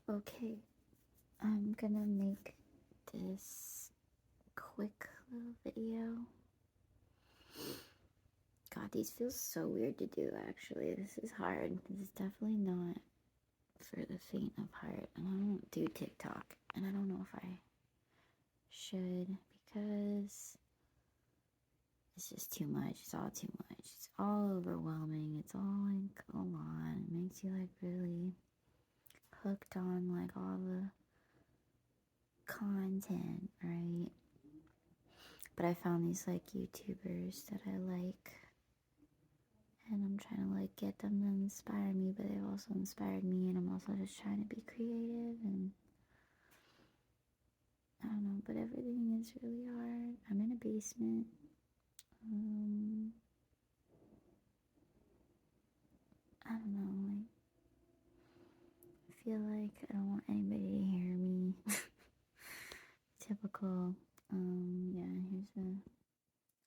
Okay, I'm gonna make this quick little video. God, these feel so weird to do, actually. This is hard. This is definitely not for the faint of heart. And I don't do TikTok. And I don't know if I should because it's just too much. It's all too much. It's all overwhelming. It's all like a lot. It makes you like really hooked on like all the content, right? But I found these like YouTubers that I like, and I'm trying to like get them to inspire me, but they've also inspired me, and I'm also just trying to be creative, and I don't know, but everything is really hard. I'm in a basement. I don't know, like I feel like I don't want anybody to hear me. Typical. Yeah,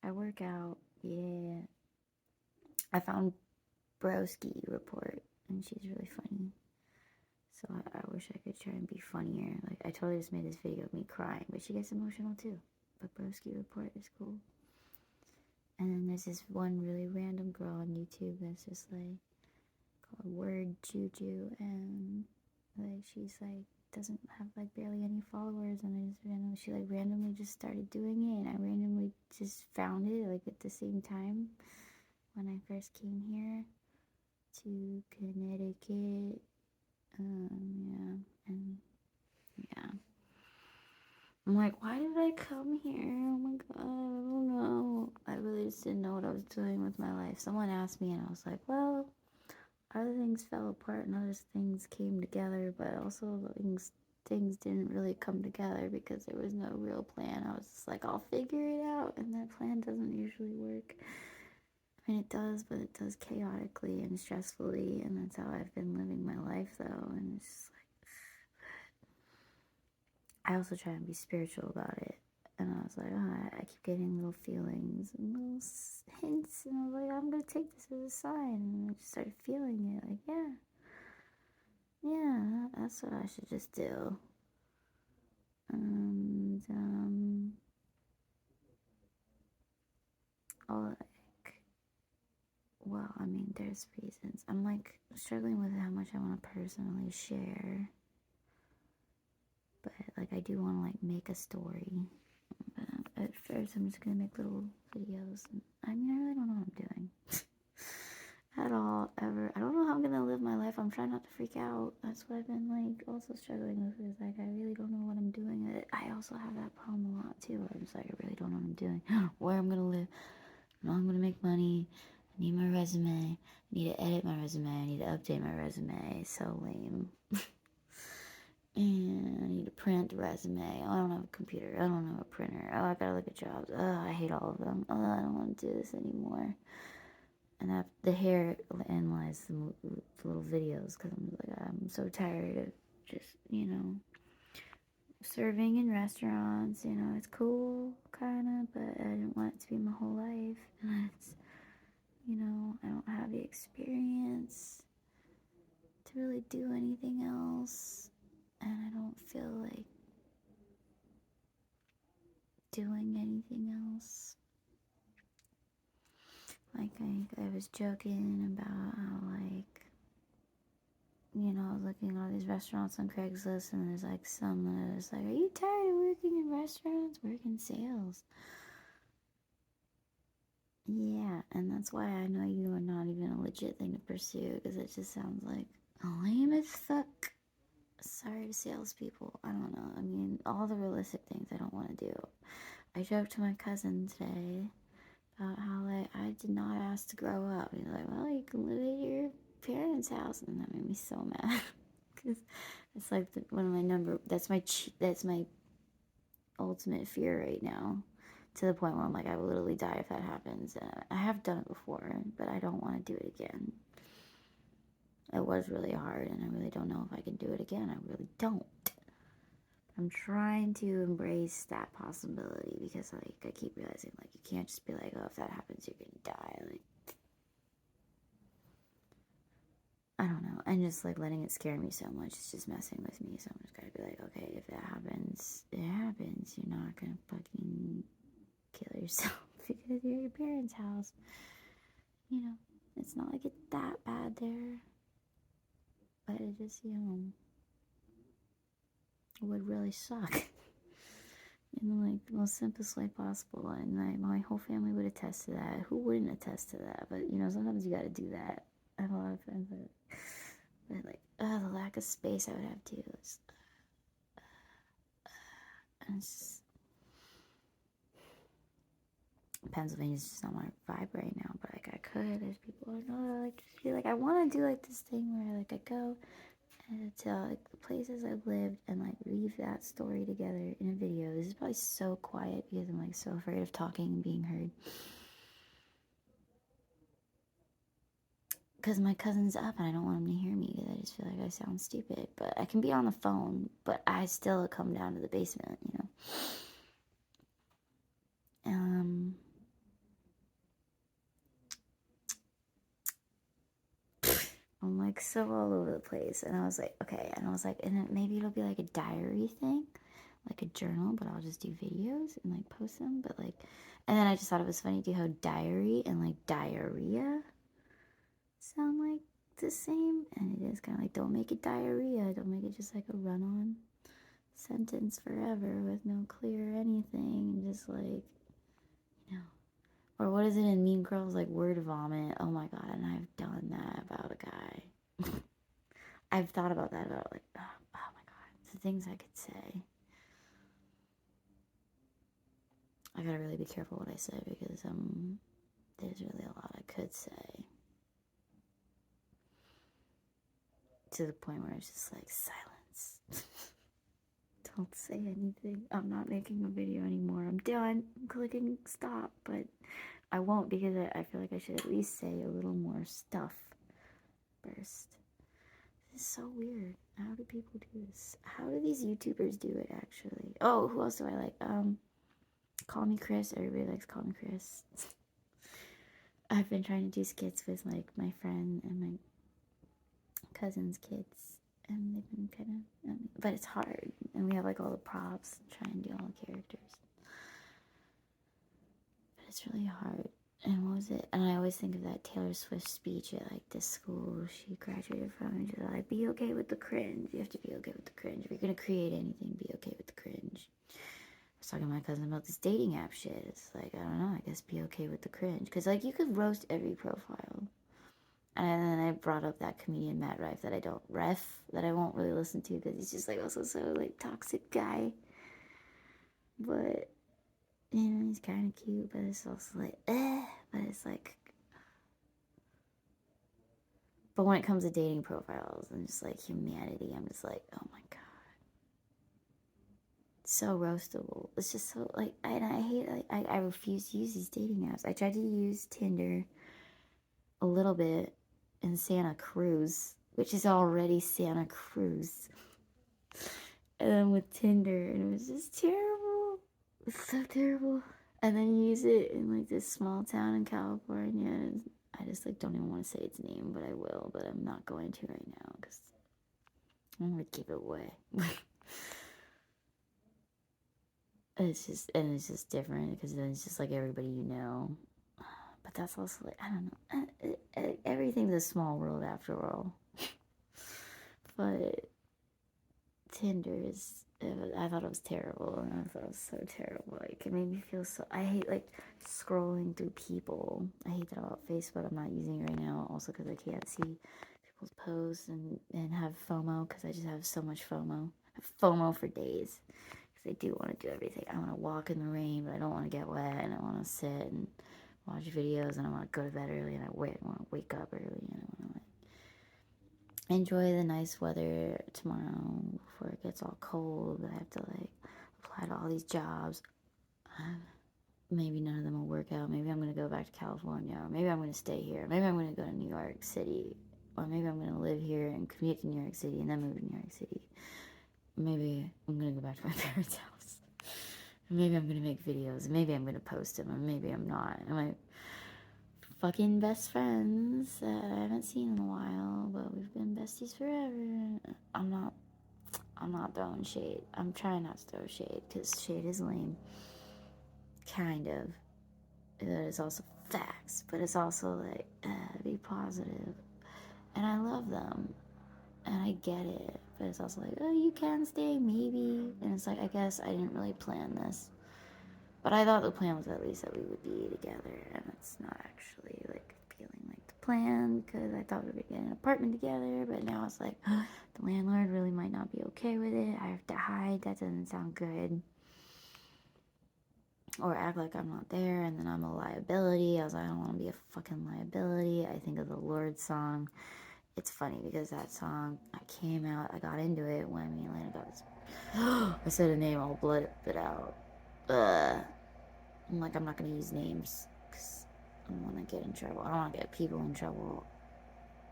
I work out. Yeah. I found Broski Report, and she's really funny. So I wish I could try and be funnier. Like, I totally just made this video of me crying, but she gets emotional too. But Broski Report is cool. And then there's this one really random girl on YouTube that's just like called Word Juju, and like she's like doesn't have like barely any followers, and she like randomly just started doing it, and I randomly just found it like at the same time when I first came here to Connecticut. Yeah, and yeah. I'm like, why did I come here? Oh my god, I don't know. I really just didn't know what I was doing with my life. Someone asked me, and I was like, well, other things fell apart and other things came together, but also things didn't really come together because there was no real plan. I was just like, I'll figure it out, and that plan doesn't usually work. I mean, it does, but it does chaotically and stressfully, and that's how I've been living my life, though. And it's just I also try and be spiritual about it. And I was like, oh, I keep getting little feelings and little hints. And I was like, I'm going to take this as a sign. And I just started feeling it. Like, yeah, that's what I should just do. And, well, I mean, there's reasons. I'm like struggling with how much I want to personally share. But like, I do want to like make a story. But at first, I'm just gonna make little videos. And, I mean, I really don't know what I'm doing at all, ever. I don't know how I'm gonna live my life. I'm trying not to freak out. That's what I've been like also struggling with. Is like I really don't know what I'm doing. I also have that problem a lot too. I'm just like I really don't know what I'm doing. Where I'm gonna live. No, I'm gonna make money. I need my resume. I need to edit my resume. I need to update my resume. So lame. And I need to print a resume. Oh, I don't have a computer. I don't have a printer. Oh, I gotta look at jobs. Oh, I hate all of them. Oh, I don't want to do this anymore. And I have the hair analyze the little videos because I'm so tired of just serving in restaurants. It's cool, kind of, but I didn't want it to be my whole life. And it's I don't have the experience to really do anything else, and I don't feel like doing anything else. Like I was joking about how I was looking at all these restaurants on Craigslist, and there's like some that was like, are you tired of working in restaurants, working sales? Yeah, and that's why I know you are not even a legit thing to pursue, because it just sounds like lame as fuck. Sorry to salespeople. I don't know. I mean, all the realistic things I don't want to do. I joked to my cousin today about how I did not ask to grow up. He's like, well, you can live at your parents' house, and that made me so mad because it's like one of my that's my ultimate fear right now, to the point where I'm like, I will literally die if that happens. And I have done it before, but I don't want to do it again. It was really hard, and I really don't know if I can do it again. I really don't. I'm trying to embrace that possibility because I keep realizing you can't just be like, oh, if that happens you're gonna die. I don't know, and just like letting it scare me so much, it's just messing with me. So I'm just gotta be like, okay, if that happens, it happens. You're not gonna fucking kill yourself because you're at your parents' house. You know, it's not like it's that bad there, but it just, would really suck in like the most simplest way possible. And like my whole family would attest to that. Who wouldn't attest to that? But sometimes you gotta do that. I have a lot of friends that like, the lack of space I would have too. It's Pennsylvania's just not my vibe right now, but like I could. There's people I know that like just be like, I want to do like this thing where like I go and tell like the places I've lived and like weave that story together in a video. This is probably so quiet because I'm like so afraid of talking and being heard. Because my cousin's up and I don't want him to hear me because I just feel like I sound stupid. But I can be on the phone, but I still come down to the basement, I'm like so all over the place. And I was like, okay. And I was like, and then maybe it'll be like a diary thing, like a journal, but I'll just do videos and like post them. But like, and then I just thought it was funny to how diary and like diarrhea sound like the same. And it is kind of like, don't make it diarrhea. Don't make it just like a run on sentence forever with no clear anything. And just like, or what is it in Mean Girls, like word vomit? Oh my god, and I've done that about a guy. I've thought about that about like, oh my god, the things I could say. I gotta really be careful what I say because there's really a lot I could say. To the point where it's just like silence. Don't say anything. I'm not making a video anymore. I'm done. I'm clicking stop, but I won't because I feel like I should at least say a little more stuff first. This is so weird. How do people do this? How do these YouTubers do it actually? Oh, who else do I like? Call Me Chris. Everybody likes Call Me Chris. I've been trying to do skits with like my friend and my cousin's kids, and they've been kind of, but it's hard. And we have like all the props, try and do all the characters, but it's really hard. And what was it? And I always think of that Taylor Swift speech at like this school she graduated from, and she's like, "Be okay with the cringe. You have to be okay with the cringe. If you're gonna create anything, be okay with the cringe." I was talking to my cousin about this dating app shit. It's like, I don't know, I guess be okay with the cringe. Because, like, you could roast every profile. And then I brought up that comedian Matt Rife that I won't really listen to because he's just, like, also so, like, toxic guy. But, he's kind of cute, but it's also, like, but it's, like, but when it comes to dating profiles and just, like, humanity, I'm just like, oh my god. So roastable. It's just so like I hate like I refuse to use these dating apps. I tried to use Tinder a little bit in Santa Cruz, which is already Santa Cruz. And then with Tinder, and it was just terrible. It's so terrible. And then you use it in like this small town in California, and I just like don't even want to say its name, but I will. But I'm not going to right now because I'm gonna give it away. It's just different because then it's just like everybody you know. But that's also like, I don't know. Everything's a small world after all. But Tinder is, I thought it was terrible. And I thought it was so terrible. Like, it made me feel so, I hate like scrolling through people. I hate that about Facebook. I'm not using it right now also because I can't see people's posts and have FOMO because I just have so much FOMO. I have FOMO for days. I do want to do everything. I want to walk in the rain, but I don't want to get wet, and I want to sit and watch videos, and I want to go to bed early, and I want to wake up early, and I want to like enjoy the nice weather tomorrow before it gets all cold. But I have to like apply to all these jobs. Maybe none of them will work out. Maybe I'm gonna go back to California, or maybe I'm gonna stay here. Maybe I'm gonna go to New York City, or maybe I'm gonna live here and commute to New York City and then move to New York City. Maybe I'm gonna go back to my parents' house. Maybe I'm gonna make videos. Maybe I'm gonna post them, or maybe I'm not. fucking best friends that I haven't seen in a while, but we've been besties forever. I'm not throwing shade. I'm trying not to throw shade because shade is lame. Kind of. It's also facts, but it's also like, be positive. And I love them. And I get it. But it's also like, oh, you can stay, maybe. And it's like, I guess I didn't really plan this. But I thought the plan was at least that we would be together. And it's not actually like feeling like the plan because I thought we would get an apartment together. But now it's like, the landlord really might not be okay with it. I have to hide. That doesn't sound good. Or act like I'm not there and then I'm a liability. I was like, I don't want to be a fucking liability. I think of the Lord song. It's funny because that song, I came out, I got into it when me and Lana got this. I said a name, I'll blurt it out. I'm like, I'm not going to use names because I don't want to get in trouble. I don't want to get people in trouble.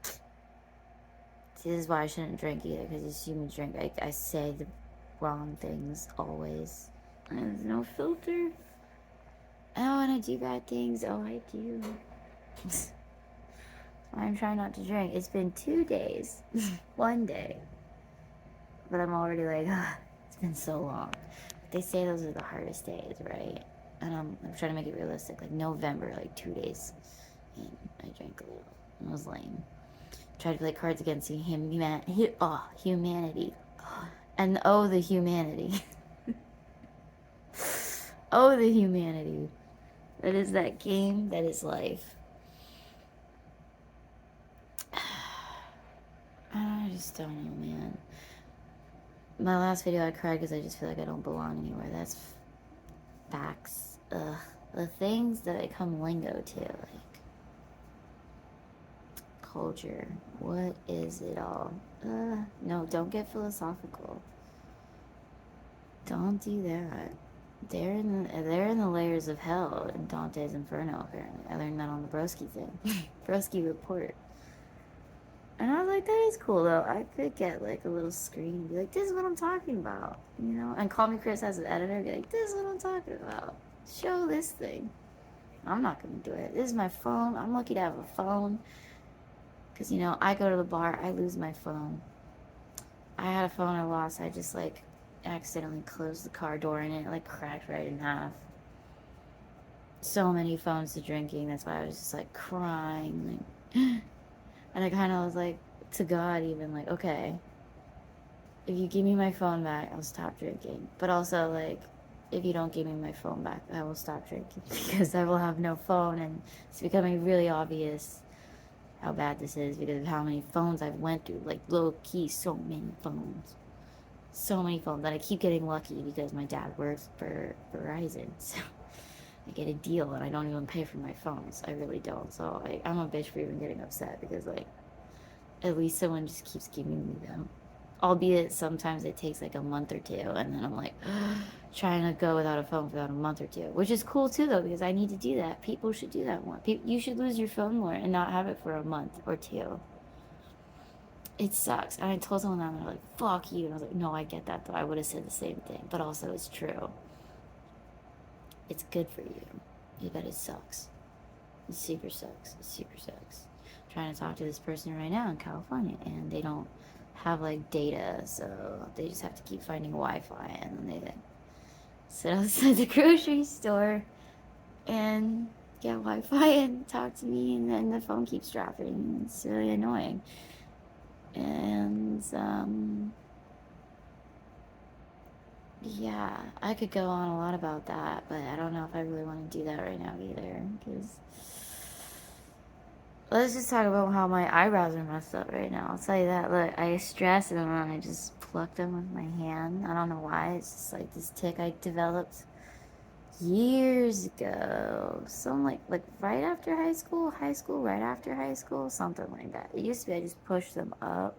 See, this is why I shouldn't drink either because you see me drink. I say the wrong things always. There's no filter. I don't want to do bad things. Oh, I do. I'm trying not to drink. It's been 2 days. 1 day. But I'm already like, it's been so long. They say those are the hardest days, right? And I'm trying to make it realistic. Like November, like 2 days. And I drank a little. It was lame. Tried to play Cards Against Humanity. Humanity. And the humanity. Oh, the humanity. That is that game. That is life. I just don't know, man. My last video I cried because I just feel like I don't belong anywhere. That's facts. Ugh. The things that become lingo to, like culture. What is it all? No, don't get philosophical. Don't do that. They're in the layers of hell in Dante's Inferno, apparently. I learned that on the Broski thing. Broski report. And I was like, that is cool, though. I could get, like, a little screen and be like, this is what I'm talking about, you know? And Call Me Chris as an editor and be like, this is what I'm talking about. Show this thing. I'm not going to do it. This is my phone. I'm lucky to have a phone. Because, you know, I go to the bar. I lose my phone. I had a phone I lost. I just, like, accidentally closed the car door and it, like, cracked right in half. So many phones to drinking. That's why I was just, like, crying, like... And I kind of was like, to God even, like, okay, if you give me my phone back, I'll stop drinking. But also, like, if you don't give me my phone back, I will stop drinking because I will have no phone. And it's becoming really obvious how bad this is because of how many phones I've went through. Like, low key, so many phones. So many phones. And I keep getting lucky because my dad works for Verizon. So I get a deal and I don't even pay for my phones. I really don't. So I'm a bitch for even getting upset because, like, at least someone just keeps giving me them. Albeit sometimes it takes like a month or two and then I'm like trying to go without a phone for about a month or two, which is cool too though because I need to do that. People should do that more. You should lose your phone more and not have it for a month or two. It sucks. And I told someone that and they're like, fuck you. And I was like, no, I get that though. I would have said the same thing. But also it's true. It's good for you. But it sucks. It super sucks. It super sucks. I'm trying to talk to this person right now in California and they don't have like data, so they just have to keep finding Wi-Fi and then they like, sit outside the grocery store and get Wi-Fi and talk to me and then the phone keeps dropping. It's really annoying. And yeah, I could go on a lot about that, but I don't know if I really want to do that right now either because let's just talk about how my eyebrows are messed up right now. I'll tell you that. Look, I stress and then I just pluck them with my hand. I don't know why. It's just like this tick I developed years ago. Some like right after high school, right after high school, something like that. It used to be I just pushed them up.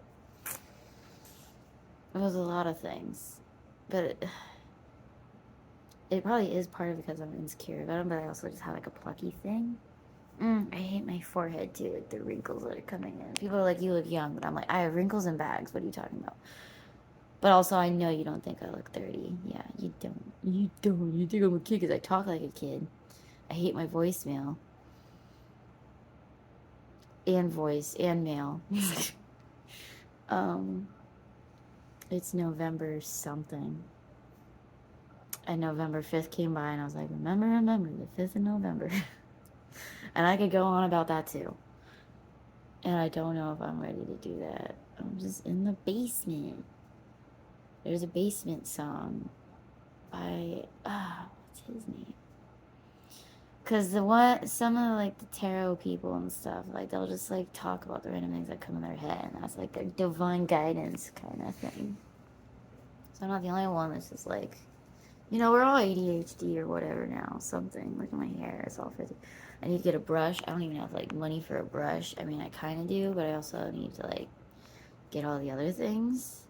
It was a lot of things. But it probably is part of it because I'm insecure about them, but I also just have like a plucky thing. I hate my forehead too, like the wrinkles that are coming in. People are like, you look young, but I'm like, I have wrinkles and bags. What are you talking about? But also, I know you don't think I look 30. Yeah, you don't. You don't. You think I'm a kid because I talk like a kid. I hate my voicemail. and voice and male. It's November something. And November 5th came by and I was like, remember, the 5th of November. And I could go on about that too. And I don't know if I'm ready to do that. I'm just in the basement. There's a basement song by, what's his name? Because some of like the tarot people and stuff, like they'll just like talk about the random things that come in their head, and that's like their divine guidance kind of thing. So I'm not the only one that's just like, we're all ADHD or whatever now, something. Look at my hair, it's all frizzy. I need to get a brush. I don't even have like money for a brush. I mean, I kind of do, but I also need to like get all the other things.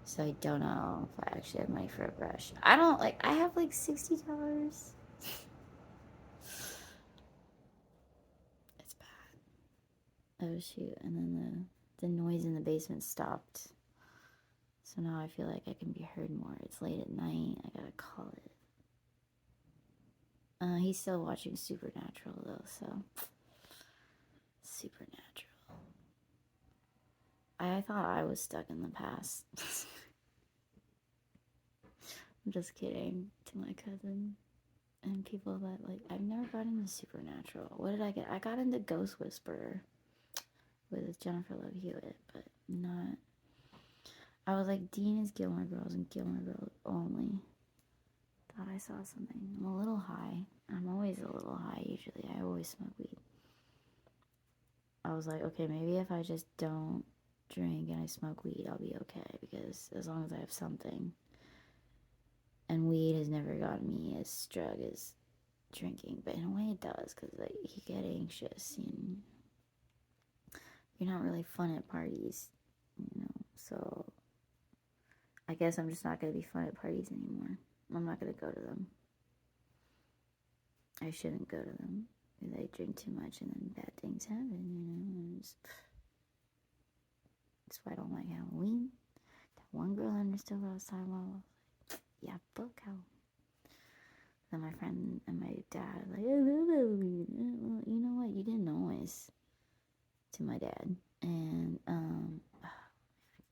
So I don't know if I actually have money for a brush. I have like $60. It's bad. Oh shoot, and then the noise in the basement stopped. So now I feel like I can be heard more. It's late at night. I gotta call it. He's still watching Supernatural though, so Supernatural. I thought I was stuck in the past. I'm just kidding to my cousin and people that like I've never got into Supernatural. What did I get? I got into Ghost Whisperer with Jennifer Love Hewitt, but not. I was like, Dean is Gilmore Girls and Gilmore Girls only. Thought I saw something. I'm a little high. I'm always a little high usually. I always smoke weed. I was like, okay, maybe if I just don't drink and I smoke weed, I'll be okay, because as long as I have something. And weed has never gotten me as drug as drinking, but in a way it does, because like you get anxious and you're not really fun at parties, so I guess I'm just not going to be fun at parties anymore. I'm not going to go to them. I shouldn't go to them. I drink too much and then bad things happen, That's why I don't like Halloween. That one girl understood what I was talking about. I was like, yeah, fuck Halloween. Then my friend and my dad like, I love Halloween. Well, you know what? You didn't always. To my dad. And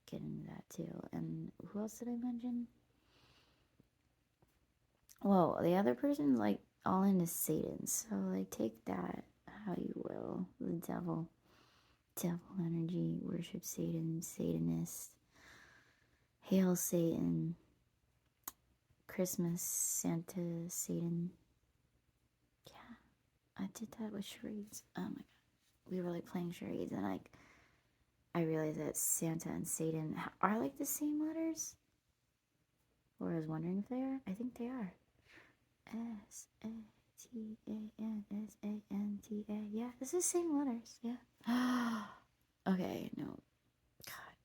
get into that too. And who else did I mention? Well, the other person's like all into Satan. So like take that how you will. The devil energy, worship Satan, Satanist, hail Satan, Christmas, Santa, Satan. Yeah, I did that with charades. Oh my god, we were like playing charades, and like I realized that Santa and Satan are like the same letters. Or I was wondering if they are. I think they are. Santanta. Yeah, it's the same letters. Yeah. Okay, no. God.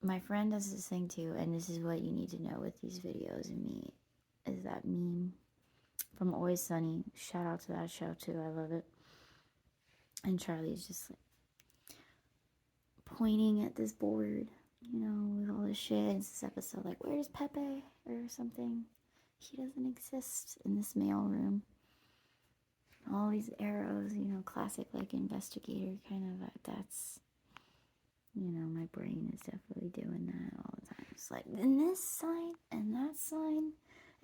My friend does this thing too, and this is what you need to know with these videos and me, is that meme from Always Sunny. Shout out to that show too. I love it. And Charlie's just like pointing at this board, with all this shit. It's this episode like, where's Pepe? Or something. He doesn't exist in this mail room. All these arrows, classic like investigator kind of, that's, my brain is definitely doing that all the time. It's like, in this sign and that sign,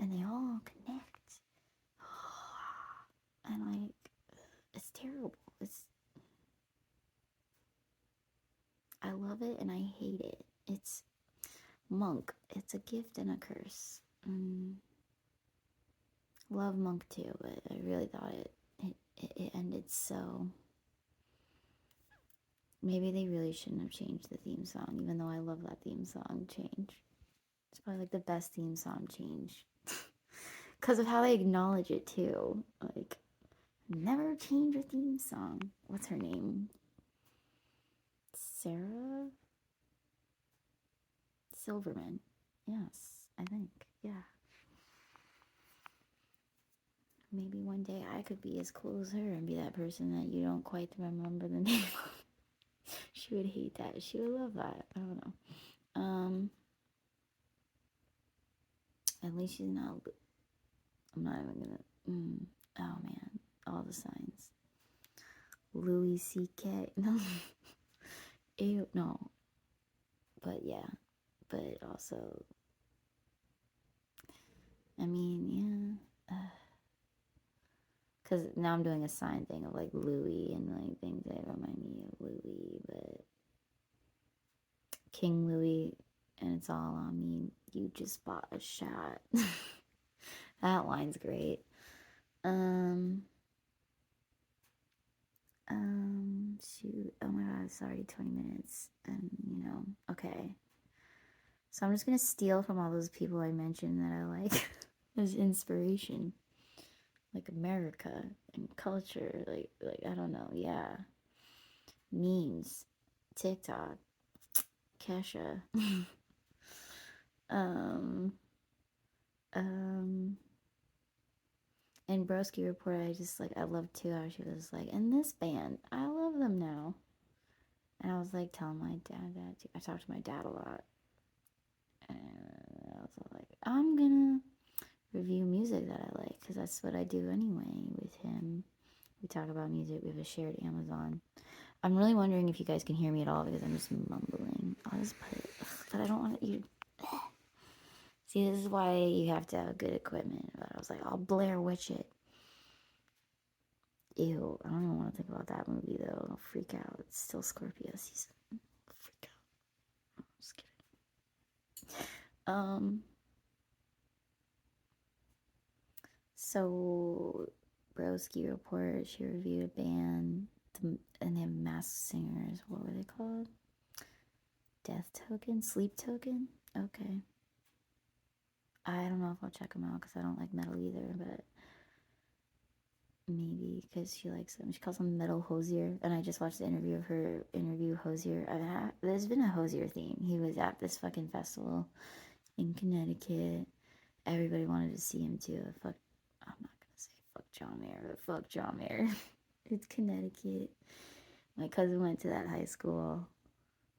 and they all connect. And like, it's terrible. I love it and I hate it. It's Monk. It's a gift and a curse. Love Monk too, but I really thought it ended so. Maybe they really shouldn't have changed the theme song, even though I love that theme song change. It's probably like the best theme song change. Because of how they acknowledge it too. Like, never change a theme song. What's her name? Sarah Silverman. Yes, I think. Yeah. Maybe one day I could be as cool as her and be that person that you don't quite remember the name of. She would hate that. She would love that. I don't know. At least she's not. I'm not even gonna. Oh man, all the signs. Louis C.K. No. Ew, no. But yeah. But also, I mean, yeah. Because now I'm doing a sign thing of like Louis and like things that remind me of Louis, but King Louis, and it's all on me. You just bought a shot. That line's great. Shoot. Oh my god, it's already 20 minutes. And, okay. So I'm just gonna steal from all those people I mentioned that I like as inspiration. Like America and culture. Like I don't know, yeah. Memes. TikTok. Kesha. um, um, and Broski Report, I loved too how she was like, and this band, I love them now. And I was like telling my dad that too. I talked to my dad a lot. And I was like, I'm gonna review music that I like, because that's what I do anyway with him. We talk about music, we have a shared Amazon. I'm really wondering if you guys can hear me at all because I'm just mumbling. I'll just put it, but I don't want you. See, this is why you have to have good equipment. But I was like, I'll Blair Witch it. Ew, I don't even want to think about that movie though. I'll freak out. It's still Scorpio season. I'll freak out. I'm just kidding. So Broski Report, she reviewed a band, and they have Masked Singers. What were they called? Death Token? Sleep Token? Okay. I don't know if I'll check them out because I don't like metal either, but maybe because she likes them. She calls them Metal Hosier, and I just watched the interview of her interview Hosier. There's been a Hosier theme. He was at this fucking festival in Connecticut. Everybody wanted to see him too. I'm not gonna say fuck John Mayer, but fuck John Mayer. It's Connecticut. My cousin went to that high school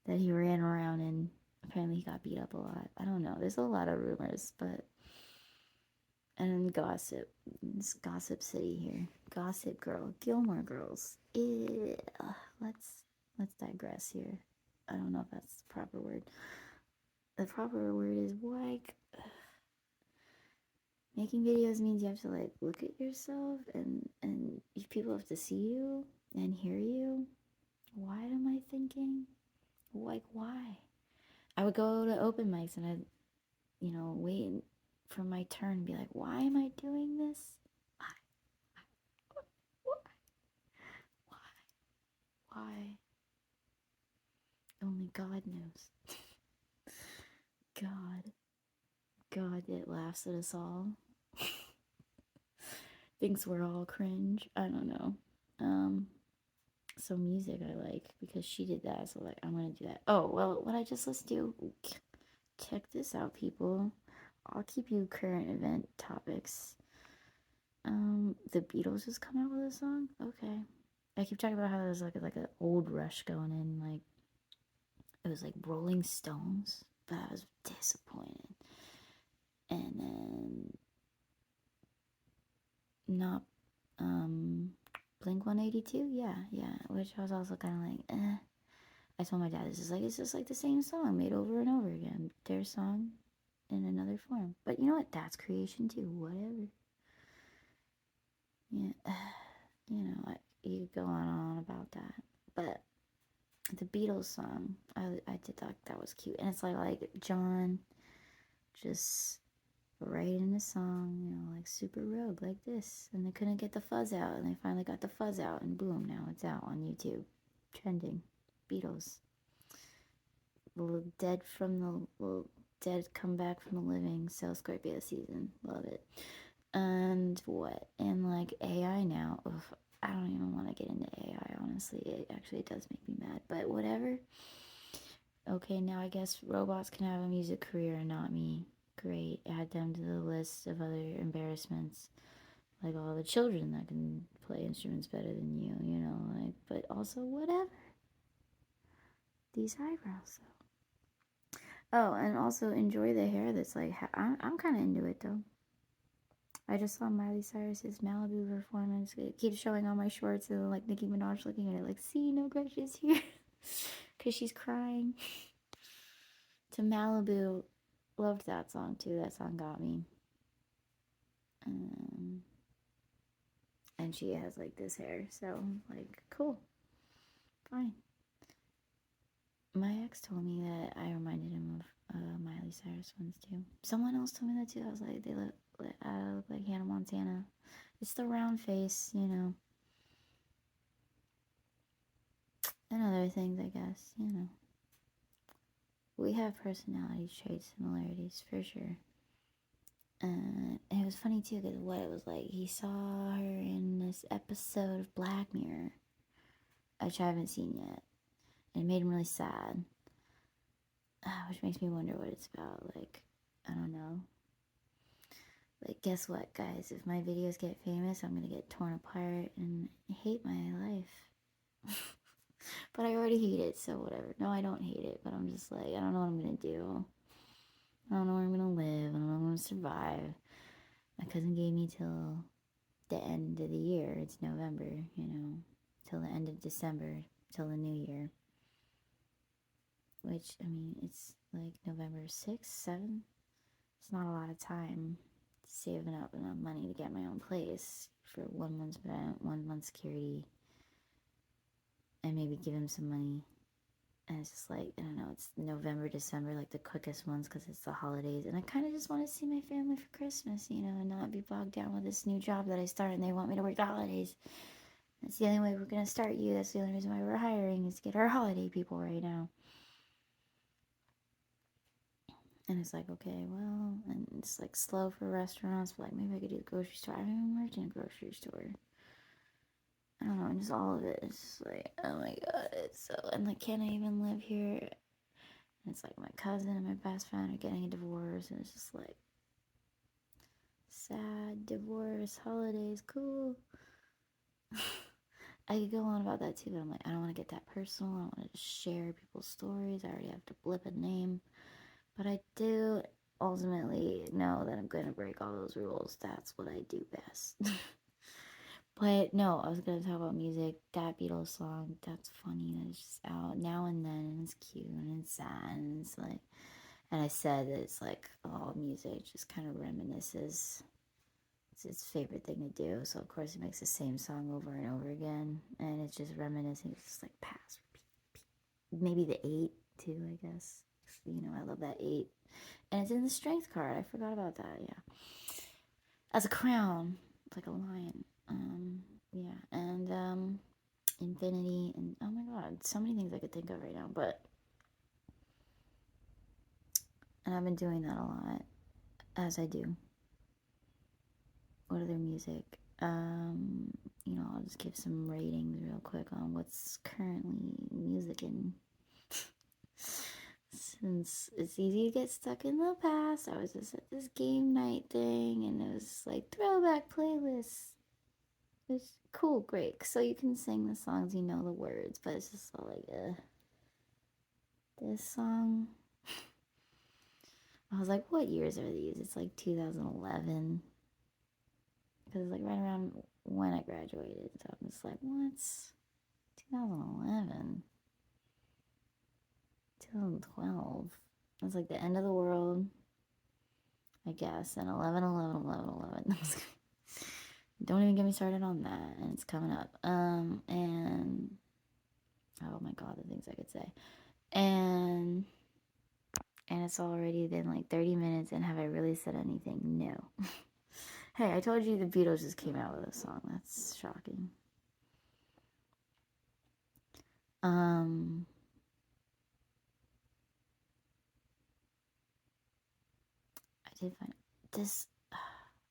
that he ran around in. Apparently, he got beat up a lot. I don't know. There's a lot of rumors, but and gossip. It's Gossip City here. Gossip Girl, Gilmore Girls. Ew. Let's digress here. I don't know if that's the proper word. The proper word is like making videos means you have to like look at yourself and people have to see you and hear you. Why am I thinking? Like why? I would go to open mics and I'd wait for my turn and be like, why am I doing this? Why? Why? Only God knows. God that laughs at us all. Thinks we're all cringe. I don't know. So music I like because she did that, so like I'm gonna do that. Oh well, what I just listened to. Check this out, people. I'll keep you current event topics. The Beatles just come out with a song. Okay, I keep talking about how there's like an old Rush going in, like it was like Rolling Stones, but I was disappointed. And then not Blink 182, yeah, which I was also kind of like, eh. I told my dad, it's just like the same song made over and over again. Their song in another form. But you know what? That's creation too. Whatever. Yeah, you could go on and on about that. But the Beatles song, I did thought that was cute. And it's like John just writing a song, like super rogue like this. And they couldn't get the fuzz out. And they finally got the fuzz out. And boom, now it's out on YouTube. Trending. Beatles. Little dead come back from the living. So Scorpio season. Love it. And what? And like AI now. Ugh, I don't even want to get into AI, honestly. It actually does make me mad. But whatever. Okay, now I guess robots can have a music career and not me. Great. Add them to the list of other embarrassments. Like all the children that can play instruments better than you, like, but also whatever. These eyebrows, though. Oh, and also enjoy the hair that's like, I'm kind of into it, though. I just saw Miley Cyrus's Malibu performance. It keeps showing on my shorts and like Nicki Minaj looking at it like, see, no grudges here. Because she's crying. To Malibu. Loved that song too. That song got me. And she has like this hair. So, like, cool. Fine. My ex told me that I reminded him of Miley Cyrus ones too. Someone else told me that too. I was like, they look like Hannah Montana. It's the round face, you know. And other things, I guess, you know. We have personality trait similarities for sure. And it was funny too, because what it was like, he saw her in this episode of Black Mirror, which I haven't seen yet. And it made him really sad. Which makes me wonder what it's about. Like, I don't know. Like, guess what, guys? If my videos get famous, I'm gonna get torn apart and hate my life. But I already hate it, so whatever. No, I don't hate it, but I'm just like, I don't know what I'm gonna do. I don't know where I'm gonna live. I don't know if I'm gonna survive. My cousin gave me till the end of the year. It's November, you know, till the end of December, till the new year. Which, I mean, it's like November 6th, 7th. It's not a lot of time saving up enough money to get my own place for 1 month's rent, 1 month security, and maybe give him some money. And it's just like, I don't know, it's November, December, like the quickest ones because it's the holidays. And I kind of just want to see my family for Christmas, you know, and not be bogged down with this new job that I started and they want me to work the holidays. That's the only way we're going to start you. That's the only reason why we're hiring is to get our holiday people right now. And it's like, okay, well, and it's like slow for restaurants, but like maybe I could do the grocery store. I haven't even worked in a grocery store. I don't know, and just all of it. It's just like, oh my god, it's so, and like, can I even live here? And it's like my cousin and my best friend are getting a divorce, and it's just like, sad, divorce, holidays, cool. I could go on about that too, but I'm like, I don't want to get that personal. I don't want to share people's stories. I already have to blip a name. But I do ultimately know that I'm going to break all those rules. That's what I do best. But no, I was going to talk about music. That Beatles song, that's funny. That it's just out now and then, and it's cute, and it's sad, and it's like, and I said that it's like all music just kind of reminisces. It's its favorite thing to do. So, of course, it makes the same song over and over again. And it's just reminiscing. It's just like pass, repeat. Maybe the 8, too, I guess. You know, I love that 8. And it's in the strength card. I forgot about that, yeah. As a crown. It's like a lion. Yeah. And, infinity. And, oh my god, so many things I could think of right now. But, and I've been doing that a lot. As I do. What other music? You know, I'll just give some ratings real quick on what's currently musicking. Since it's easy to get stuck in the past, I was just at this game night thing, and it was like throwback playlists. It's cool, great. So you can sing the songs, you know the words, but it's just all like, this song. I was like, what years are these? It's like 2011. Because it's like right around when I graduated. So I'm just like, what's 2011? 2012. It's like the end of the world, I guess. And 11, 11, 11, 11. Don't even get me started on that. And it's coming up. And oh my god, the things I could say. And it's already been like 30 minutes, and have I really said anything? No. Hey, I told you the Beatles just came out with a song. That's shocking. I did find this.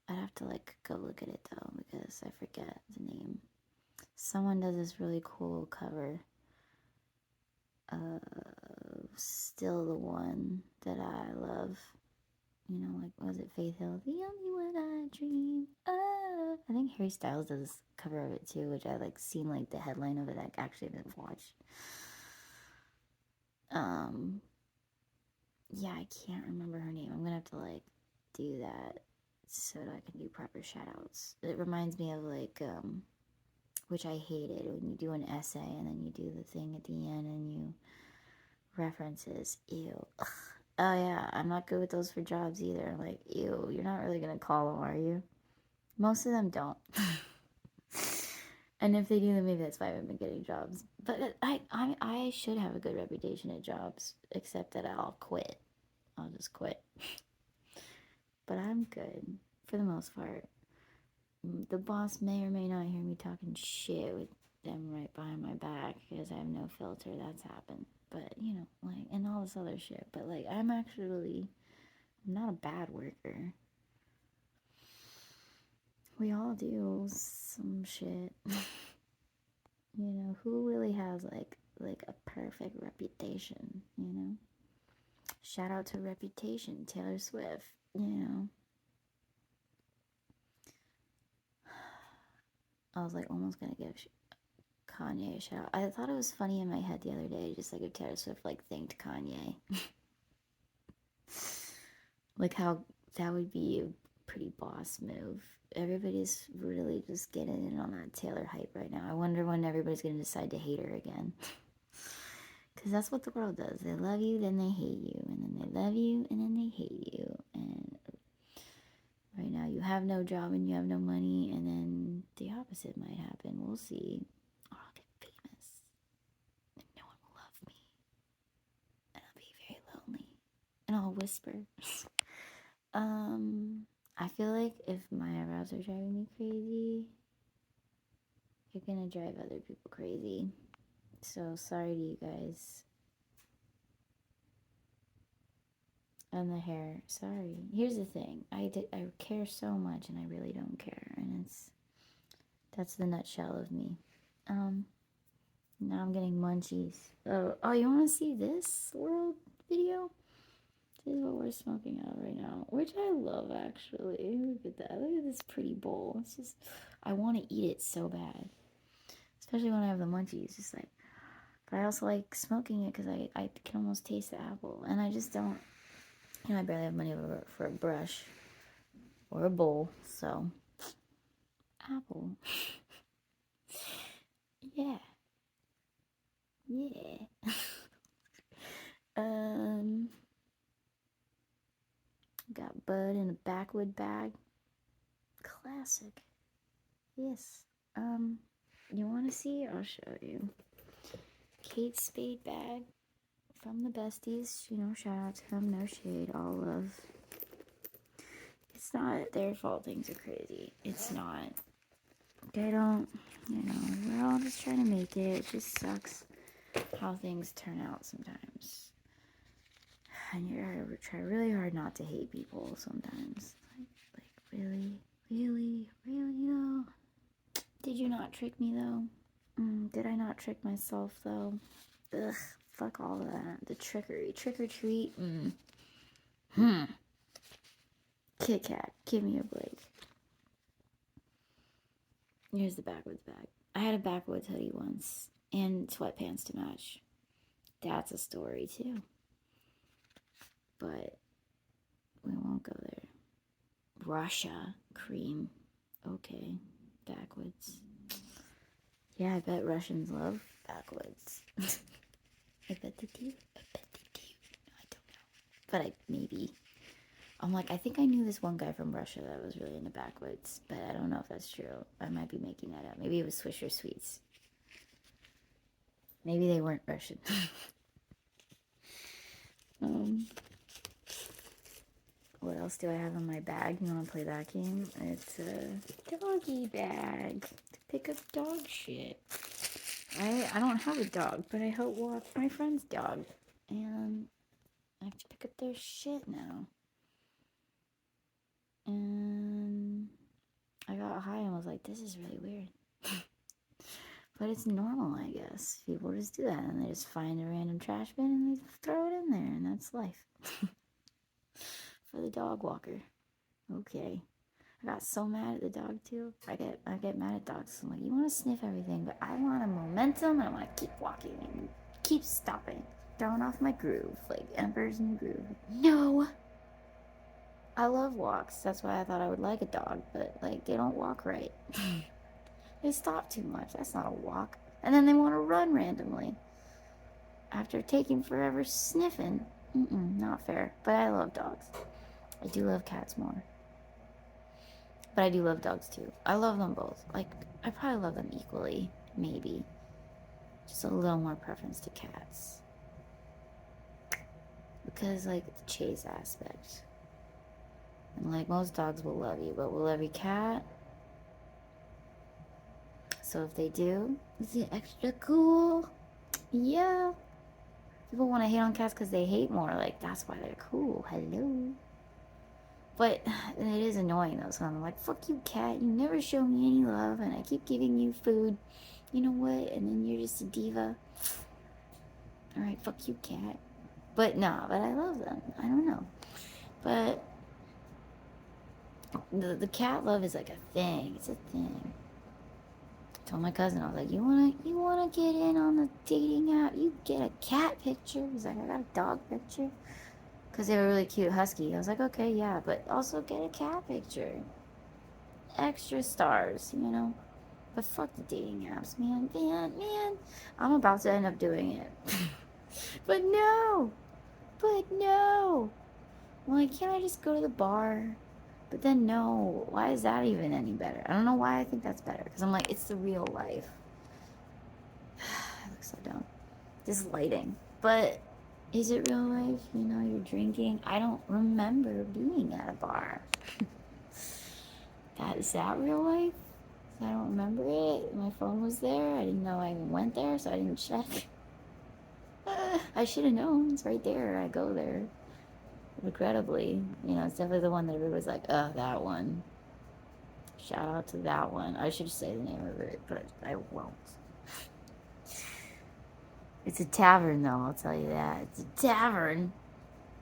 I'd have to like go look at it though, because I forget the name. Someone does this really cool cover of Still the One that I love. You know, like, was it Faith Hill? The only one I dream of. I think Harry Styles does this cover of it too, which I like seen like the headline of it. I actually haven't watched. Yeah, I can't remember her name. I'm gonna have to like do that so that I can do proper shout outs. It reminds me of like, which I hated, when you do an essay and then you do the thing at the end and you references. Ew. Ugh. Oh yeah, I'm not good with those for jobs either. Like, ew, you're not really gonna call them, are you? Most of them don't. And if they do, then maybe that's why I haven't been getting jobs. But I should have a good reputation at jobs, except that I'll quit. I'll just quit. But I'm good for the most part. The boss may or may not hear me talking shit with them right behind my back because I have no filter. That's happened. But, you know, like, and all this other shit. But, like, I'm not a bad worker. We all do some shit. You know, who really has, like a perfect reputation, you know? Shout out to Reputation, Taylor Swift, you know? I was, like, almost gonna give Kanye a shout out. I thought it was funny in my head the other day, just like if Taylor Swift like thanked Kanye. Like how that would be a pretty boss move. Everybody's really just getting in on that Taylor hype right now. I wonder when everybody's gonna decide to hate her again. Because that's what the world does. They love you, then they hate you, and then they love you, and then they hate you. And right now you have no job and you have no money, and then the opposite might happen. We'll see. Or I'll get famous and no one will love me, and I'll be very lonely, and I'll whisper. I feel like if my eyebrows are driving me crazy, you're gonna drive other people crazy. So sorry to you guys. And the hair, sorry. Here's the thing, I care so much, and I really don't care, and that's the nutshell of me. Now I'm getting munchies. Oh, you want to see this world video? This is what we're smoking out right now, which I love actually. Look at that. Look at this pretty bowl. It's just, I want to eat it so bad, especially when I have the munchies. Just like, but I also like smoking it because I can almost taste the apple, and I just don't. You know, I barely have money for a brush or a bowl, so apple. Yeah. Got bud in a backwood bag. Classic. Yes. You want to see? I'll show you. Kate Spade bag from the besties. You know, shout out to them. No shade, all love. It's not their fault things are crazy. It's not. They don't, you know, we're all just trying to make it. It just sucks how things turn out sometimes. And you gotta try really hard not to hate people sometimes. Like really, really, really though. Did you not trick me though? Did I not trick myself though? Ugh, fuck all of that. The trickery. Trick or treat. Kit Kat, give me a break. Here's the backwoods bag. I had a backwoods hoodie once and sweatpants to match. That's a story too. But we won't go there. Russia cream. Okay, backwoods. Yeah, I bet Russians love backwoods. I bet they do. I don't know. But maybe. I'm like, I think I knew this one guy from Russia that was really into backwoods, but I don't know if that's true. I might be making that up. Maybe it was Swisher Sweets. Maybe they weren't Russian. What else do I have in my bag? You want to play that game? It's a doggy bag to pick up dog shit. I don't have a dog, but I help walk my friend's dog, and I have to pick up their shit now. And I got high and was like, this is really weird. But it's normal, I guess. People just do that, and they just find a random trash bin and they throw it in there, and that's life. For the dog walker. Okay. I got so mad at the dog too. I get mad at dogs. I'm like, you want to sniff everything, but I want a momentum, and I want to keep walking and keep stopping. Throwing off my groove, like embers in the groove. No! I love walks. That's why I thought I would like a dog, but like they don't walk right. They stop too much. That's not a walk. And then they want to run randomly after taking forever sniffing. Not fair. But I love dogs. I do love cats more. But I do love dogs too. I love them both. Like, I probably love them equally, maybe. Just a little more preference to cats. Because, like, the chase aspect. And, like, most dogs will love you, but will every cat? So if they do, is it extra cool? Yeah. People want to hate on cats because they hate more. Like, that's why they're cool. Hello. But it is annoying though. So I'm like, fuck you, cat. You never show me any love, and I keep giving you food. You know what? And then you're just a diva. Alright, fuck you, cat. But no, but I love them. I don't know. But the cat love is like a thing. It's a thing. I told my cousin, I was like, you wanna get in on the dating app? You get a cat picture. He's like, I got a dog picture. Because they were really cute husky. I was like, okay, yeah, but also get a cat picture. Extra stars, you know? But fuck the dating apps, man. Man. I'm about to end up doing it. But no. Why can't I just go to the bar? But then no. Why is that even any better? I don't know why I think that's better. Because I'm like, it's the real life. I look so dumb. This lighting. But is it real life? You know, you're drinking. I don't remember being at a bar. Is that real life? I don't remember it. My phone was there. I didn't know I even went there, so I didn't check. I should have known. It's right there. I go there. Regrettably. You know, it's definitely the one that everybody's like, oh, that one. Shout out to that one. I should say the name of it, but I won't. It's a tavern, though, I'll tell you that. It's a tavern.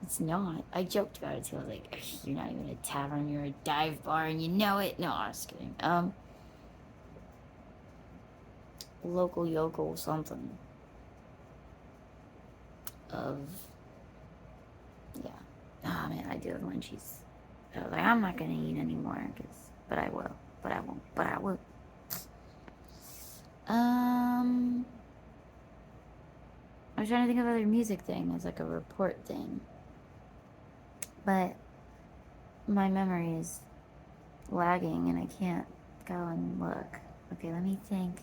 It's not. I joked about it, too. I was like, you're not even a tavern. You're a dive bar, and you know it. No, I was kidding. Local yokel something. Of, yeah. Oh man, I do it when she's. I was like, I'm not gonna eat anymore, but I will, but I won't, but I will. I was trying to think of other music thing as like a report thing, but my memory is lagging and I can't go and look. Okay, let me think.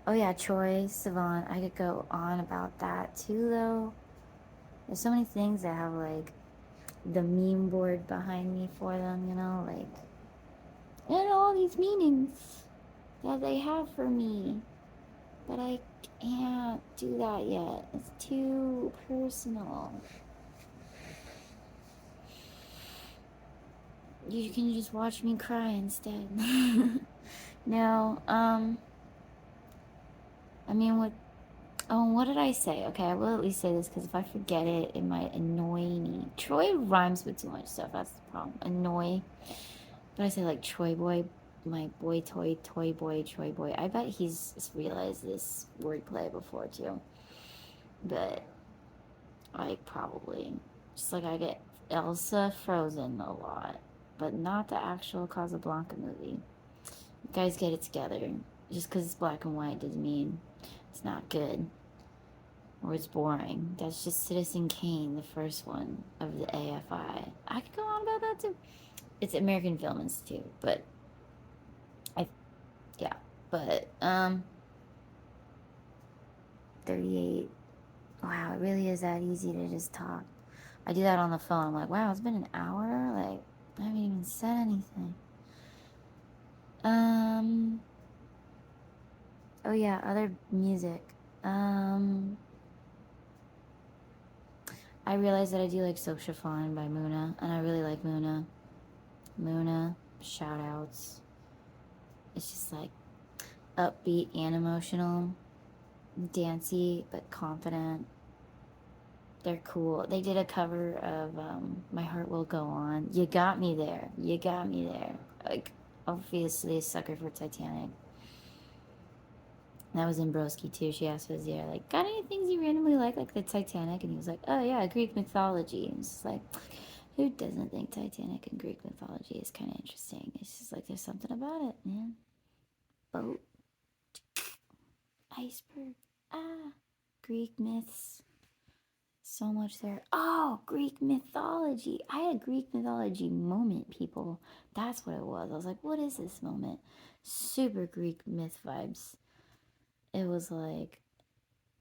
Oh yeah, Troye Sivan. I could go on about that too, though. There's so many things that have like the meme board behind me for them, you know, like, and all these meanings that they have for me. But I can't do that yet. It's too personal. You can just watch me cry instead. No, I mean, what did I say? Okay, I will at least say this because if I forget it, it might annoy me. Troy rhymes with too much stuff. That's the problem. Annoy. But I say like Troy boy, my boy toy boy, Troy boy. I bet he's realized this wordplay before too. But I probably just like I get Elsa Frozen a lot, but not the actual Casablanca movie. You guys get it together. Just because it's black and white doesn't mean it's not good or it's boring. That's just Citizen Kane, the first one of the AFI. I could go on about that too. It's American Film Institute, but yeah, but 38. Wow, it really is that easy to just talk. I do that on the phone. I'm like, wow, it's been an hour. Like, I haven't even said anything. Oh yeah, other music. I realized that I do like So Chiffon by Muna, and I really like Muna. Muna, shout outs. It's just like upbeat and emotional, dancey but confident. They're cool. They did a cover of My Heart Will Go On. You got me there. Like, obviously a sucker for Titanic. That was in Broski too. She asked Vizier, like, got any things you randomly like the Titanic? And he was like, oh yeah, Greek mythology. And it's like, Who doesn't think Titanic in Greek mythology is kind of interesting? It's just like there's something about it, man. Boat, iceberg, Greek myths. So much there. Oh, Greek mythology. I had a Greek mythology moment, people. That's what it was. I was like, what is this moment? Super Greek myth vibes. It was like,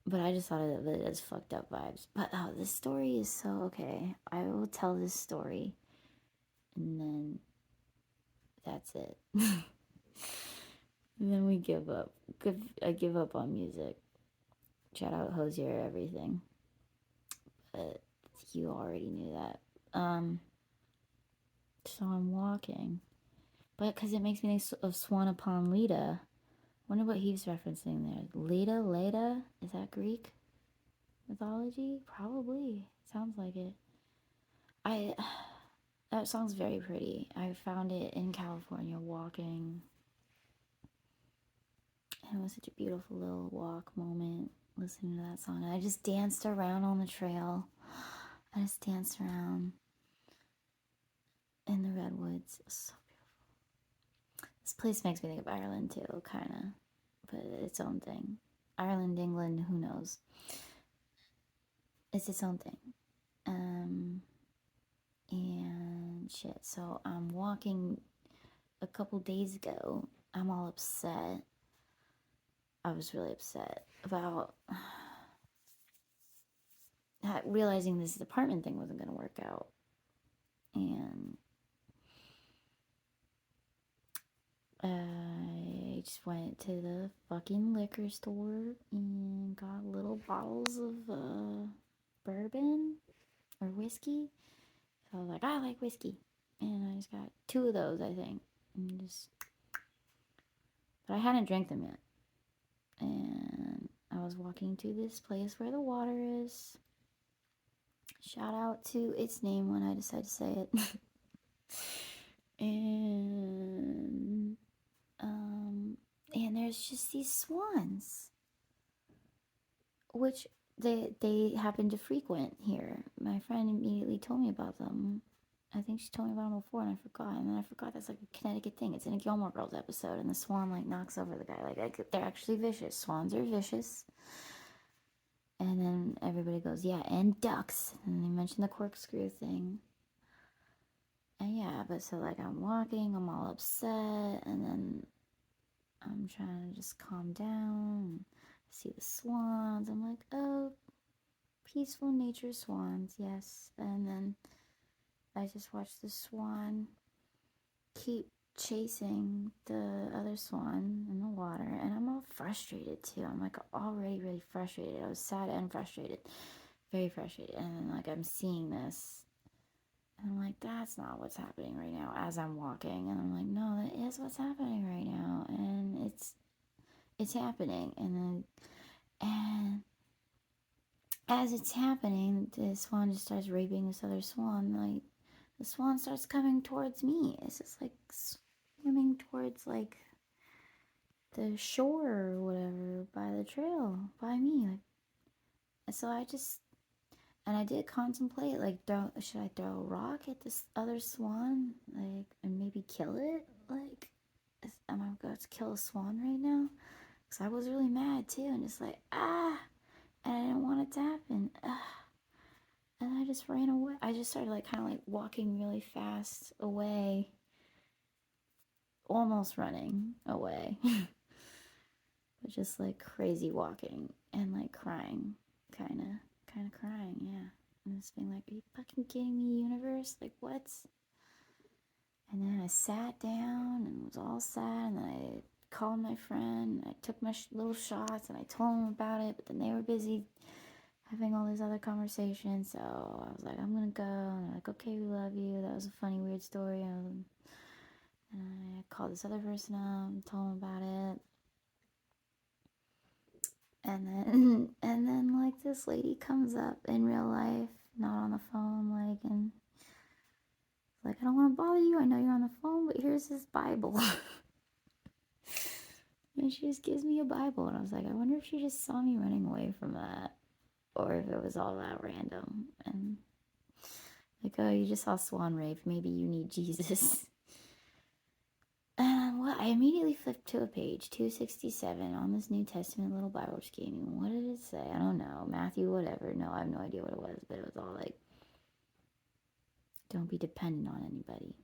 but I just thought of it as fucked up vibes. But oh, this story is so okay. I will tell this story, and then that's it. And then we give up. I give up on music. Shout out Hosier, everything. But you already knew that. So I'm walking. But because it makes me think of Swan upon Leda. Wonder what he's referencing there. Leda? Is that Greek mythology? Probably. Sounds like it. That song's very pretty. I found it in California walking. And it was such a beautiful little walk moment listening to that song. And I just danced around on the trail. I just danced around in the redwoods. It was so beautiful. This place makes me think of Ireland too, kind of, but its own thing. Ireland, England, who knows? It's its own thing. And shit. So I'm walking a couple days ago. I'm all upset. I was really upset about realizing this apartment thing wasn't going to work out. And I just went to the fucking liquor store and got little bottles of bourbon or whiskey. So I was like, I like whiskey. And I just got 2 of those, I think. But I hadn't drank them yet. And I was walking to this place where the water is. Shout out to its name when I decide to say it. And there's just these swans, which they happen to frequent here. My friend immediately told me about them. I think she told me about them before, and I forgot. And then I forgot that's like a Connecticut thing. It's in a Gilmore Girls episode, and the swan like knocks over the guy. Like they're actually vicious. Swans are vicious. And then everybody goes, yeah, and ducks. And they mention the corkscrew thing. And yeah, but so like I'm walking, I'm all upset, and then I'm trying to just calm down and see the swans. I'm like, oh, peaceful nature swans, yes. And then I just watch the swan keep chasing the other swan in the water, and I'm all frustrated too. I'm like already really frustrated. I was sad and frustrated, very frustrated. And then like I'm seeing this, and I'm like, that's not what's happening right now as I'm walking. And I'm like, no, that is what's happening right now, and it's happening. And as it's happening, the swan just starts raping this other swan. Like the swan starts coming towards me. It's just like swimming towards like the shore or whatever by the trail by me. Like, so I did contemplate like, should I throw a rock at this other swan, like, and maybe kill it? Like, am I going to kill a swan right now? Because I was really mad too, and just like, and I didn't want it to happen. And I just ran away. I just started like kind of like walking really fast away, almost running away, but just like crazy walking and like crying, kind of crying, yeah. And just being like, are you fucking kidding me, universe? Like, what? And then I sat down and was all sad, and then I called my friend, and I took my little shots, and I told them about it, but then they were busy having all these other conversations, so I was like, I'm gonna go, and they're like, okay, we love you, that was a funny, weird story, and I called this other person up and told them about it, and then like this lady comes up in real life, not on the phone, like, and like, I don't want to bother you, I know you're on the phone, but here's this Bible. And she just gives me a Bible, and I was like, I wonder if she just saw me running away from that, or if it was all that random. And Like, oh, you just saw Swan Rave. Maybe you need Jesus. What? I immediately flipped to a page, 267, on this New Testament little Bible just gave me. What did it say? I don't know. Matthew, whatever. No, I have no idea what it was, but it was all like, don't be dependent on anybody.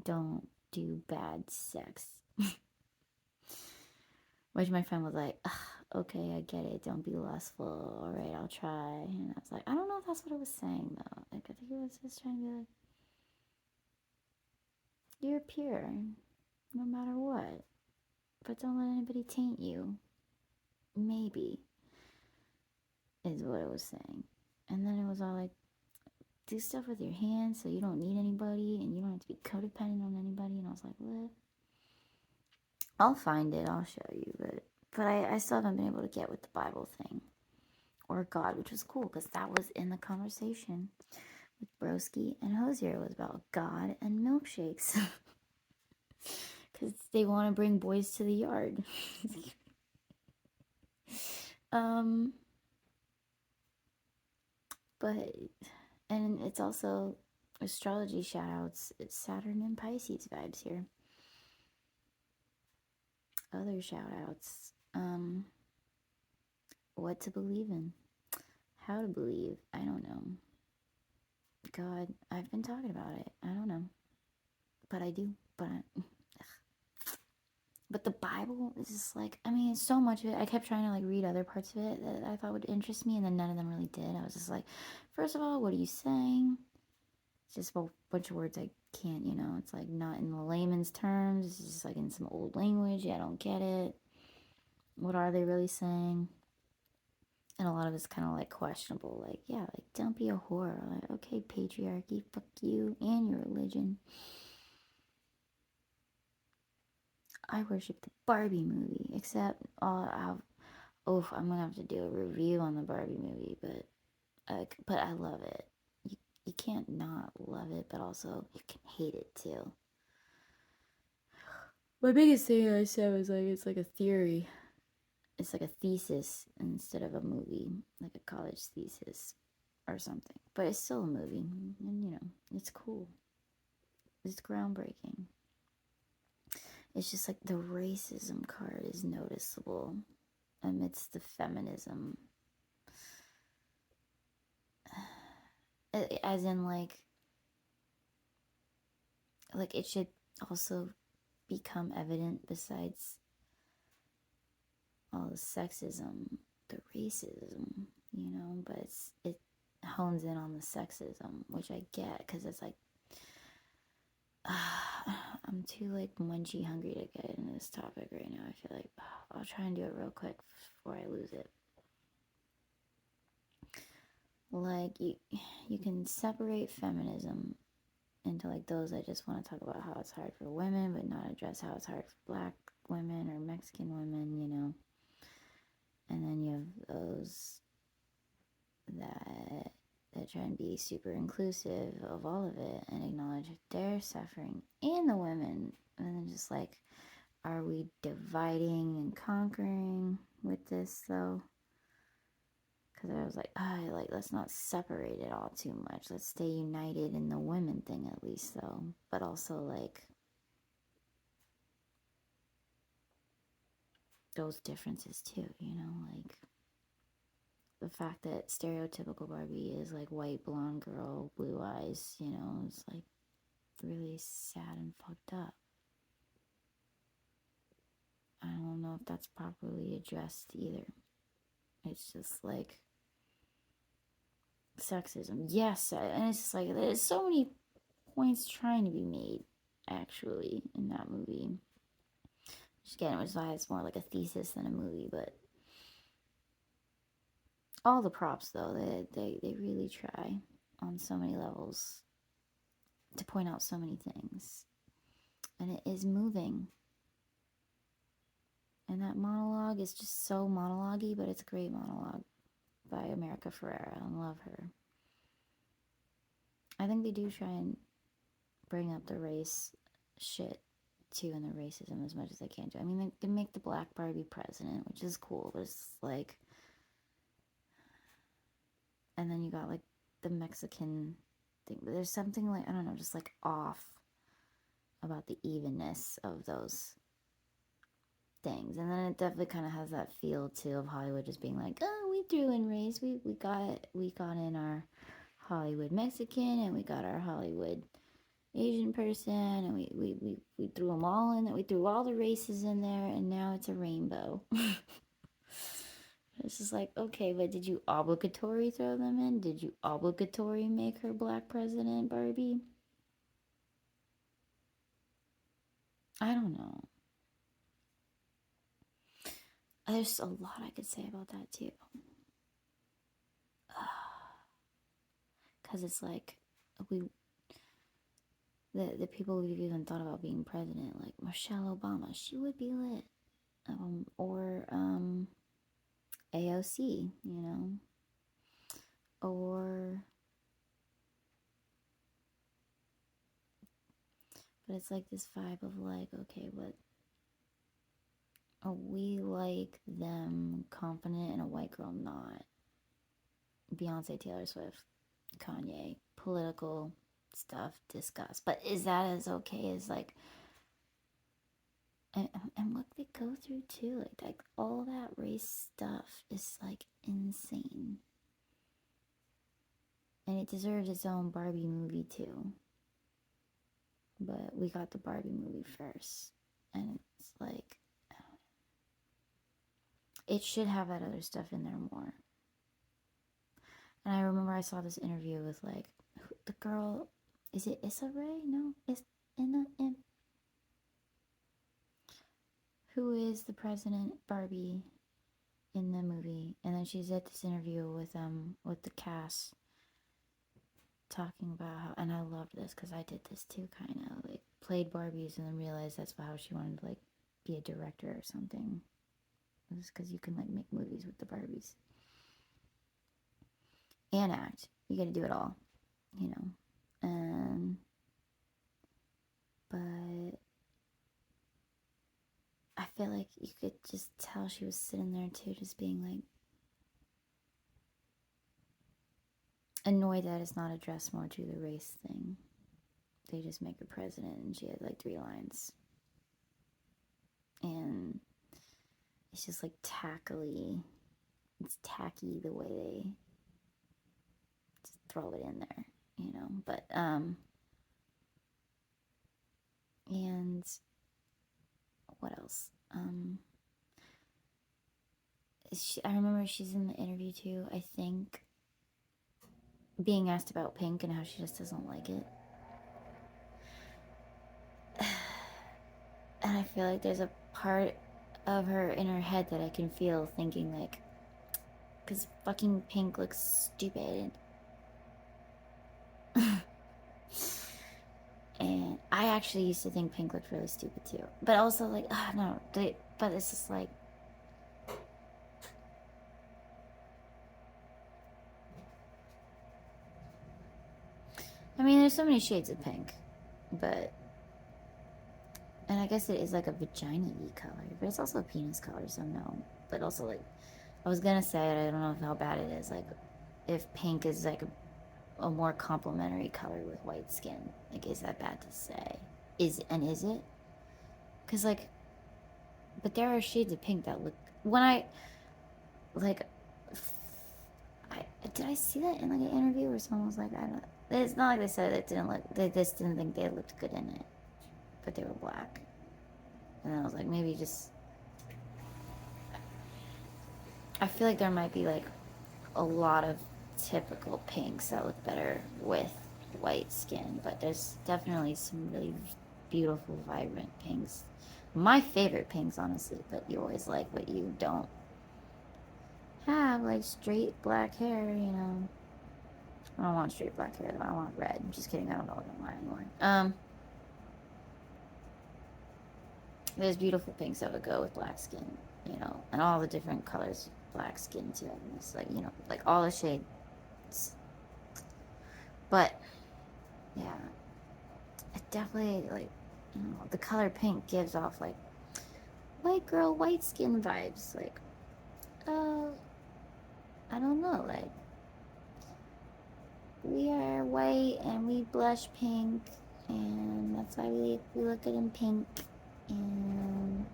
Don't do bad sex. Which my friend was like, okay, I get it. Don't be lustful. All right, I'll try. And I was like, I don't know if that's what it was saying, though. Like, I think it was just trying to be like, you're pure, no matter what. But don't let anybody taint you. Maybe, is what it was saying. And then it was all like, do stuff with your hands so you don't need anybody and you don't have to be codependent on anybody. And I was like, what? I'll find it. I'll show you. But I still haven't been able to get with the Bible thing. Or God, which was cool because that was in the conversation with Broski and Hosier. Was about God and milkshakes. Because they want to bring boys to the yard. But, and it's also astrology shoutouts. It's Saturn and Pisces vibes here. Other shoutouts. What to believe in. How to believe. I don't know. God, I've been talking about it. I don't know. But I do. But the Bible is just like, I mean, so much of it. I kept trying to like read other parts of it that I thought would interest me, and then none of them really did. I was just like, first of all, what are you saying? It's just a bunch of words I can't, it's like not in the layman's terms. It's just like in some old language. Yeah, I don't get it. What are they really saying? And a lot of it's kind of like questionable. Like, yeah, like don't be a whore. Like, okay, patriarchy, fuck you and your religion. I worship the Barbie movie, except I'm gonna have to do a review on the Barbie movie, but I love it. You can't not love it, but also you can hate it too. My biggest thing I said was like it's like a theory. It's like a thesis instead of a movie, like a college thesis or something. But it's still a movie, and it's cool. It's groundbreaking. It's just like the racism card is noticeable amidst the feminism. As in like it should also become evident besides all the sexism, the racism, but it hones in on the sexism, which I get because it's like I'm too like munchy hungry to get into this topic right now. I feel like I'll try and do it real quick before I lose it. Like you can separate feminism into like those that just want to talk about how it's hard for women but not address how it's hard for black women or Mexican women, and then you have those that try and be super inclusive of all of it and acknowledge their suffering and the women, and then just like, are we dividing and conquering with this though? Because I was like, let's not separate it all too much. Let's stay united in the women thing at least though, but also like those differences too, like the fact that stereotypical Barbie is like white, blonde girl, blue eyes, it's like really sad and fucked up. I don't know if that's properly addressed either. It's just like sexism. Yes, and it's just like there's so many points trying to be made actually in that movie. Just again, which is why it's more like a thesis than a movie, but all the props though, they really try on so many levels to point out so many things. And it is moving. And that monologue is just so monologue-y, but it's a great monologue by America Ferrera. I love her. I think they do try and bring up the race shit too, and the racism as much as they can do. I mean, they make the black Barbie president, which is cool, but it's like, and then you got like the Mexican something, but there's something like, I don't know, just like off about the evenness of those things. And then it definitely kind of has that feel too of Hollywood just being like, oh, we threw in race, we got in our Hollywood Mexican, and we got our Hollywood Asian person, and we threw them all in, we threw all the races in there, and now it's a rainbow. It's just like, okay, but did you obligatory throw them in? Did you obligatory make her black president, Barbie? I don't know. There's a lot I could say about that too. Because it's like, we, the people we've even thought about being president, like Michelle Obama, she would be lit. Or AOC, you know, or, but it's like this vibe of like, okay, what, are we like them confident and a white girl not? Beyonce, Taylor Swift, Kanye, political stuff discussed. But is that as okay as like, and what they go through too, like all that race stuff is like insane. And it deserves its own Barbie movie too. But we got the Barbie movie first. And it's like, it should have that other stuff in there more. And I remember I saw this interview with like the girl, is it Issa Rae? No, it's in who is the president Barbie in the movie. And then she's at this interview with the cast talking about how, and I loved this because I did this too, kind of like played Barbies and then realized that's how she wanted to like be a director or something. It's because you can like make movies with the Barbies and act. You got to do it all, you know. But I feel like you could just tell she was sitting there too, just being like annoyed that it's not addressed more to the race thing. They just make her president, and she had like 3 lines, and it's just like tackily. It's tacky the way they just throw it in there, you know. But and what else? I remember she's in the interview too, I think, being asked about Pink and how she just doesn't like it. And I feel like there's a part of her in her head that I can feel thinking like, because fucking Pink looks stupid. And I actually used to think Pink looked really stupid too. But also like, no, but it's just like, I mean, there's so many shades of pink, but, and I guess it is like a vagina-y color, but it's also a penis color, so no. But also like, I was gonna say it, I don't know how bad it is, like, if pink is like a more complementary color with white skin, like, is that bad to say? Is it? Because like, but there are shades of pink that look, when I, like, did I see that in like an interview where someone was like, I don't, it's not like they said it didn't look, they just didn't think they looked good in it, but they were black. And then I was like, maybe just, I feel like there might be like a lot of typical pinks that look better with white skin, but there's definitely some really beautiful, vibrant pinks. My favorite pinks, honestly, but you always like what you don't have, like straight black hair, you know. I don't want straight black hair, I want red. I'm just kidding, I don't know what I want anymore. There's beautiful pinks that would go with black skin, you know, and all the different colors of black skin too. It's like, you know, like all the shades. But yeah, it definitely, like, you know, the color pink gives off like white girl, white skin vibes. Like, I don't know, like we are white and we blush pink, and that's why we look good in pink. And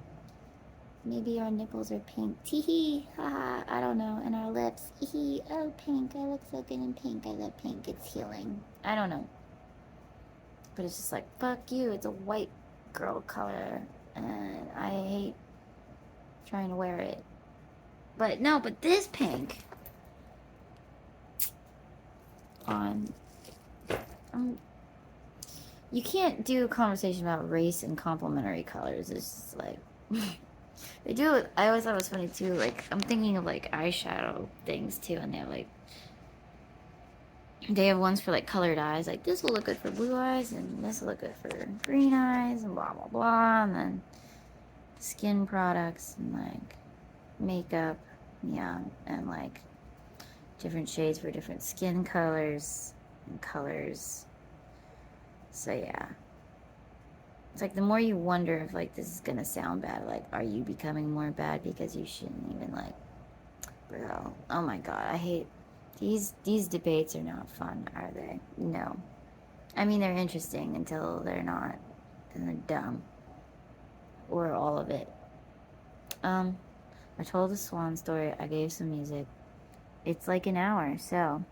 maybe our nipples are pink. Teehee, haha, I don't know. And our lips, hee, oh, pink. I look so good in pink. I love pink. It's healing. I don't know. But it's just like, fuck you. It's a white girl color, and I hate trying to wear it. But no, but this pink on, you can't do a conversation about race and complementary colors. It's just like they do it. I always thought it was funny too. Like I'm thinking of like eyeshadow things too, and they have ones for like colored eyes. Like this will look good for blue eyes, and this will look good for green eyes, and blah blah blah. And then skin products and like makeup, yeah, and like different shades for different skin colors and colors. So yeah. It's like the more you wonder if like this is gonna sound bad, like are you becoming more bad because you shouldn't even like, bro, oh my god, I hate these debates are not fun, are they? No. I mean they're interesting until they're not. And they're dumb. Or all of it. I told a swan story, I gave some music. It's like an hour, so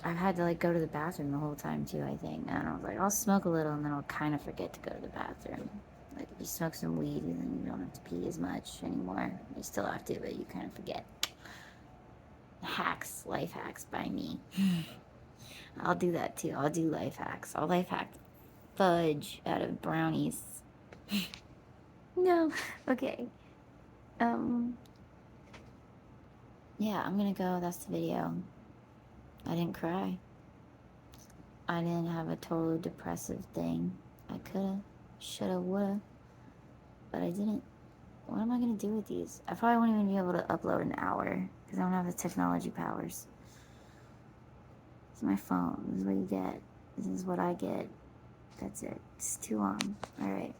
I've had to like go to the bathroom the whole time too, I think. And I was like, I'll smoke a little and then I'll kind of forget to go to the bathroom. Like if you smoke some weed and then you don't have to pee as much anymore. You still have to, but you kind of forget. Hacks, life hacks by me. I'll do that too. I'll do life hacks. I'll life hack fudge out of brownies. No. Okay. Yeah, I'm gonna go. That's the video. I didn't cry. I didn't have a total depressive thing. I coulda, shoulda, woulda, but I didn't. What am I gonna do with these? I probably won't even be able to upload an hour because I don't have the technology powers. It's my phone. This is what you get. This is what I get. That's it. It's too long. Alright.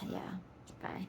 Yeah. Bye.